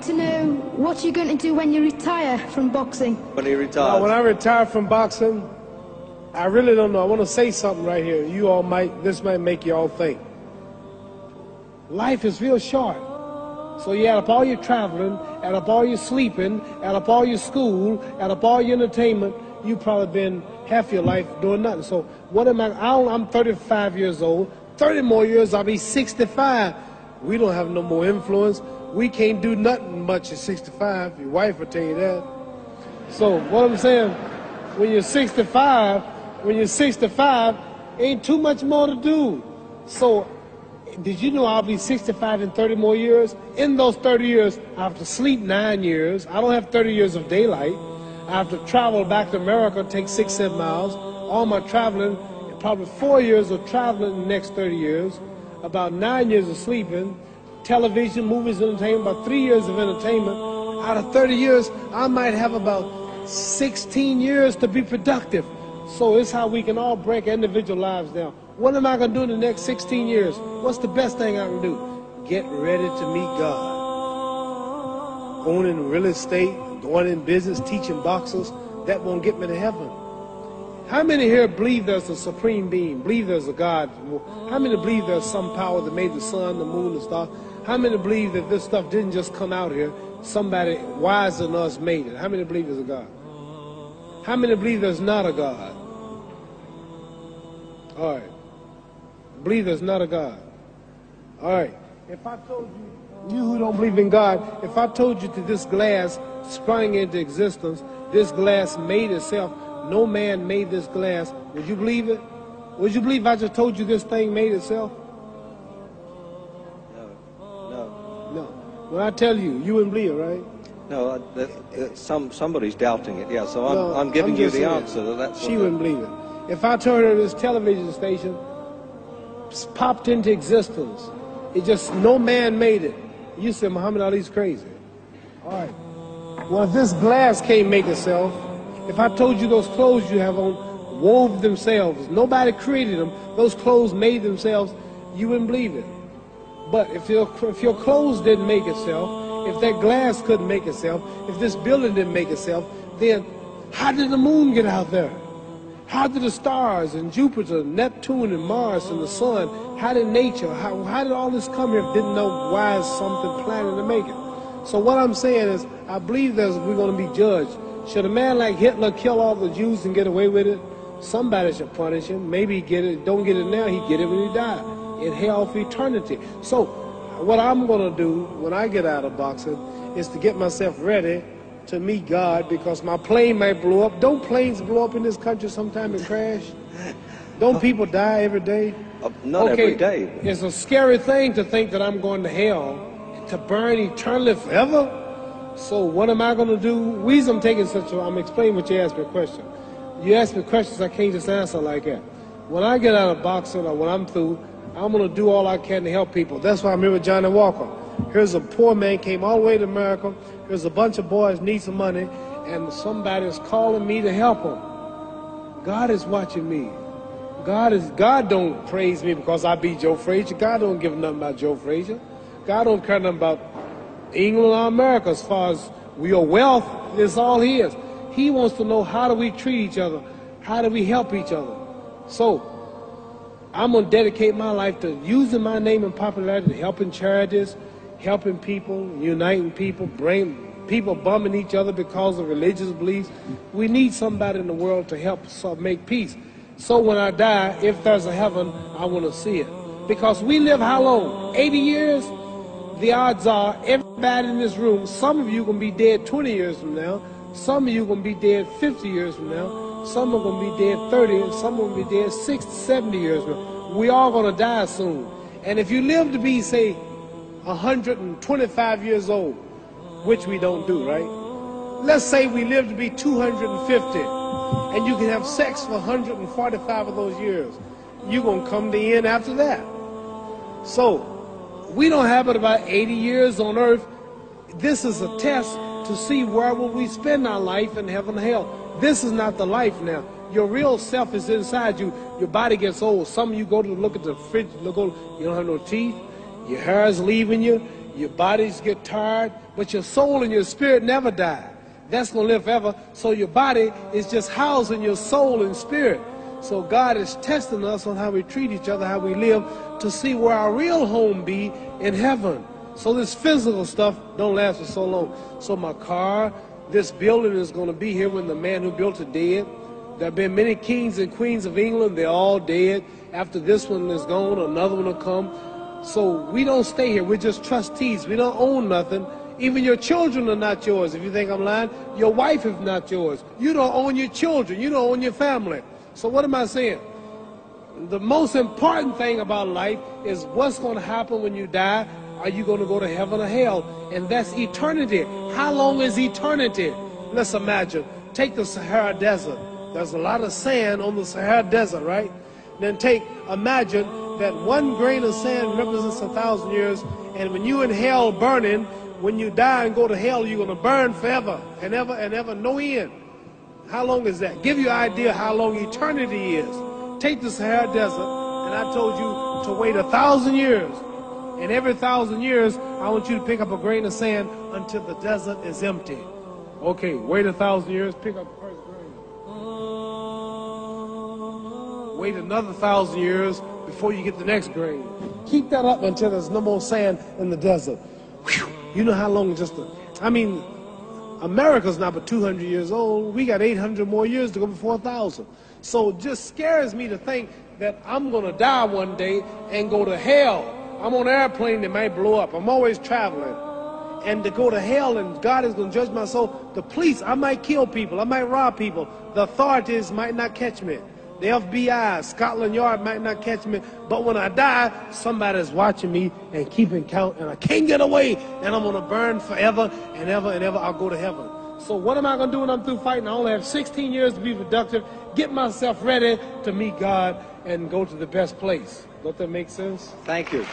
like to know what you're going to do when you retire from boxing. When he retires? Well, when I retire from boxing, I really don't know. I want to say something right here. This might make you all think. Life is real short. So you add up all your traveling, add up all your sleeping, add up all your school, add up all your entertainment, you've probably been half your life doing nothing. So what am I'm 35 years old. 30 more years, I'll be 65. We don't have no more influence. We can't do nothing much at 65. Your wife will tell you that. So what I'm saying, when you're 65, ain't too much more to do. So did you know I'll be 65 in 30 more years? In those 30 years, I have to sleep 9 years. I don't have 30 years of daylight. I have to travel back to America, take 6-7 miles. All my traveling, probably 4 years of traveling in the next 30 years, about 9 years of sleeping, television, movies, entertainment, about 3 years of entertainment. Out of 30 years, I might have about 16 years to be productive. So it's how we can all break individual lives down. What am I going to do in the next 16 years? What's the best thing I can do? Get ready to meet God. Owning real estate, going in business, teaching boxers, that won't get me to heaven. How many here believe there's a supreme being, believe there's a God? How many believe there's some power that made the sun, the moon, the stars? How many believe that this stuff didn't just come out here? Somebody wiser than us made it. How many believe there's a God? How many believe there's not a God? All right. Believe there's not a God. All right. If I told you who don't believe in God, if I told you that this glass sprang into existence, this glass made itself, no man made this glass, would you believe it? Would you believe I just told you this thing made itself? No. When I tell you, you wouldn't believe it, right? No, somebody's doubting it, yeah, so I'm giving you the answer. She wouldn't believe it. If I told her this television station popped into existence, it just, no man made it, you said Muhammad Ali's crazy. All right. Well, if this glass can't make itself, if I told you those clothes you have on wove themselves, nobody created them, those clothes made themselves, you wouldn't believe it. But if your clothes didn't make itself, if that glass couldn't make itself, if this building didn't make itself, then how did the moon get out there? How did the stars and Jupiter, Neptune and Mars and the sun, how did nature, how did all this come here if didn't know why is something planning to make it? So what I'm saying is, I believe we're going to be judged. Should a man like Hitler kill all the Jews and get away with it? Somebody should punish him. Maybe he get it, don't get it now, he get it when he died, in hell for eternity. So what I'm going to do when I get out of boxing is to get myself ready to meet God, because my plane might blow up. Don't planes blow up in this country sometime and crash? Don't people die every day? Not every day. It's a scary thing to think that I'm going to hell, to burn eternally forever. So what am I going to do? The reason I'm taking I'm explaining what you asked me a question. You ask me questions I can't just answer like that. When I get out of boxing or when I'm through, I'm going to do all I can to help people. That's why I'm here with Johnny Walker. Here's a poor man, came all the way to America. Here's a bunch of boys need some money, and somebody is calling me to help them. God is watching me. God don't praise me because I beat Joe Frazier. God don't give nothing about Joe Frazier. God don't care nothing about England or America as far as your wealth. It's all his. He wants to know, how do we treat each other? How do we help each other? So I'm going to dedicate my life to using my name and popularity, helping charities, helping people, uniting people, bring people bumming each other because of religious beliefs. We need somebody in the world to help us make peace. So when I die, if there's a heaven, I want to see it. Because we live how long? 80 years? The odds are everybody in this room, some of you are going to be dead 20 years from now, some of you are going to be dead 50 years from now, some are going to be dead 30, and some are going to be dead 60, 70 years from now. We all going to die soon. And if you live to be, say, 125 years old, which we don't do, right? Let's say we live to be 250, and you can have sex for 145 of those years. You're going to come to the end after that. So we don't have but about 80 years on earth. This is a test to see where will we spend our life in heaven and hell. This is not the life now. Your real self is inside you. Your body gets old. Some of you go to look at the fridge, you don't have no teeth. Your hair is leaving you. Your bodies get tired, but your soul and your spirit never die. That's going to live forever. So your body is just housing your soul and spirit. So God is testing us on how we treat each other, how we live, to see where our real home be in heaven. So this physical stuff don't last for so long. So my car, this building is going to be here when the man who built it dead. There have been many kings and queens of England. They're all dead. After this one is gone, another one will come. So we don't stay here. We're just trustees. We don't own nothing. Even your children are not yours. If you think I'm lying, your wife is not yours. You don't own your children. You don't own your family. So what am I saying? The most important thing about life is what's going to happen when you die. Are you going to go to heaven or hell? And that's eternity. How long is eternity? Let's imagine. Take the Sahara Desert. There's a lot of sand on the Sahara Desert, right? Then imagine that one grain of sand represents 1,000 years, and when you're in hell burning, when you die and go to hell, you're going to burn forever and ever, no end. How long is that? Give you an idea how long eternity is. Take the Sahara Desert, and I told you to wait 1,000 years. And every 1,000 years, I want you to pick up a grain of sand until the desert is empty. Okay, wait 1,000 years, pick up the first grain. Wait another 1,000 years before you get the next grain. Keep that up until there's no more sand in the desert. Whew. You know how long America's not but 200 years old. We got 800 more years to go before 1,000. So it just scares me to think that I'm going to die one day and go to hell. I'm on an airplane that might blow up. I'm always traveling. And to go to hell and God is going to judge my soul. The police, I might kill people. I might rob people. The authorities might not catch me. The FBI, Scotland Yard might not catch me. But when I die, somebody's watching me and keeping count. And I can't get away. And I'm going to burn forever and ever and ever. I'll go to heaven. So what am I going to do when I'm through fighting? I only have 16 years to be productive. Get myself ready to meet God and go to the best place. Don't that make sense? Thank you.